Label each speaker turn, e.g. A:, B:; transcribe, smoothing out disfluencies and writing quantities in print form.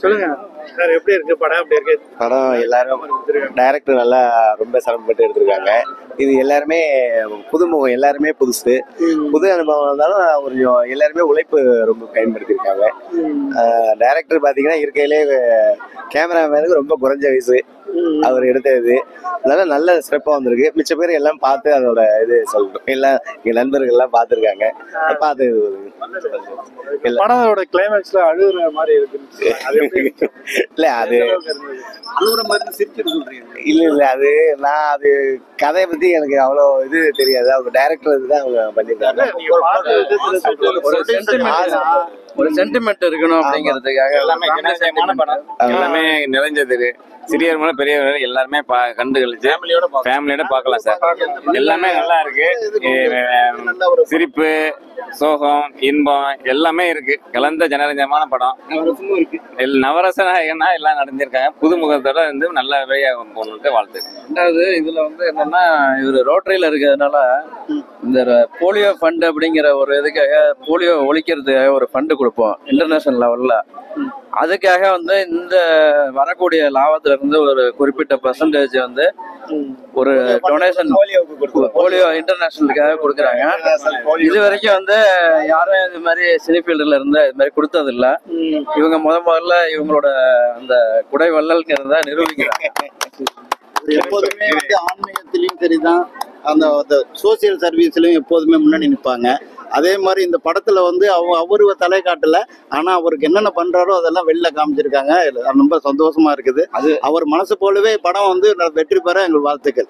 A: சொல்லுங்க சார், எப்படி இருக்கு படம்? எப்படி இருக்கு
B: படம்? எல்லாரும் டைரக்டர் நல்லா ரொம்ப சிரமப்பட்டு எடுத்திருக்காங்க. இது எல்லாருமே புதுமுகம், எல்லாருமே புதுசு, புது அனுபவம் இருந்தாலும் கொஞ்சம் எல்லாருமே உழைப்பு ரொம்ப பயன்படுத்தியிருக்காங்க. டைரக்டர் பார்த்தீங்கன்னா இருக்கையிலே கேமராமேனுக்கு ரொம்ப குறைஞ்ச வயசு அவர் எடுத்தது, அதனால நல்ல சிறப்பாக வந்திருக்கு. மிச்ச பேர் எல்லாம் பார்த்து அதோட இது சொல்லணும். எல்லாம் எங்கள் நண்பர்கள் எல்லாம் பார்த்துருக்காங்க, பார்த்து
A: படத்தோட கிளைமேக்ஸ்ல அழுகுற மாதிரி இருக்கு.
B: இல்ல அது
A: அழுகுற மாதிரி சிரிச்சிட்டு சொல்றீங்க?
B: இல்ல அது நான் அது கதையை பத்தி எனக்கு அவ்வளோ இது தெரியாது. அவங்க டைரக்டர் தான் அவங்க பண்ணிருக்காங்க.
C: ஒரு சென்டிமெண்ட் இருக்கணும் அப்படிங்கிறதுக்காக
D: எல்லாமே படம், எல்லாமே நிறைஞ்சது. சிறியவர் மூலம் பெரியவர் எல்லாருமே கண்டு கழிச்சு ஃபேமிலியோட பார்க்கலாம் சார். எல்லாமே நல்லா இருக்கு. சிரிப்பு, சோகம், இன்பம் எல்லாமே இருக்கு. கலந்த ஜனரஞ்சமான படம். நவரச நாயகனா எல்லாம் நடந்திருக்காங்க. புதுமுகத்தோட வந்து நல்ல வழியா போகணுன்ட்டு வாழ்த்து.
C: ரெண்டாவது இதுல வந்து என்னன்னா, இவர் ரோட்டரியில இருக்கிறதுனால இந்த போலியோ ஃபண்ட் அப்படிங்கிற ஒரு இதுக்காக, போலியோ ஒழிக்கிறதுக்காக ஒரு ஃபண்டு கொடுப்போம் இன்டர்நேஷனல் லெவல்ல. அதுக்காக வந்து இந்த வரக்கூடிய லாபத்துல இருந்து ஒரு குறிப்பிட்ட பெர்சன்டேஜ் வந்து ஒரு டொனேஷன் போலியோ இன்டர்நேஷனலுக்காக கொடுக்குறாங்க. இது வரைக்கும் வந்து யாரும் இது மாதிரி சினிஃபீல்டுல இருந்து இது மாதிரி கொடுத்தது இல்ல. இவங்க முதல்ல இவங்களோட அந்த குடை வள்ளல்ங்கிறத நிரூபிக்கிறாங்க.
E: எப்போதுமே வந்து ஆன்மீகத்திலையும் சரிதான், அந்த சோசியல் சர்வீஸ்லயும் எப்போதுமே முன்னாடி நிற்பாங்க. அதே மாதிரி இந்த படத்துல வந்து அவரு தலை காட்டல, ஆனா அவருக்கு என்னென்ன பண்றாரோ அதெல்லாம் வெளில காமிச்சிருக்காங்க. ரொம்ப சந்தோஷமா இருக்குது. அது அவர் மனசு போலவே படம் வந்து வெற்றி பெற எங்கள் வாழ்த்துக்கள்.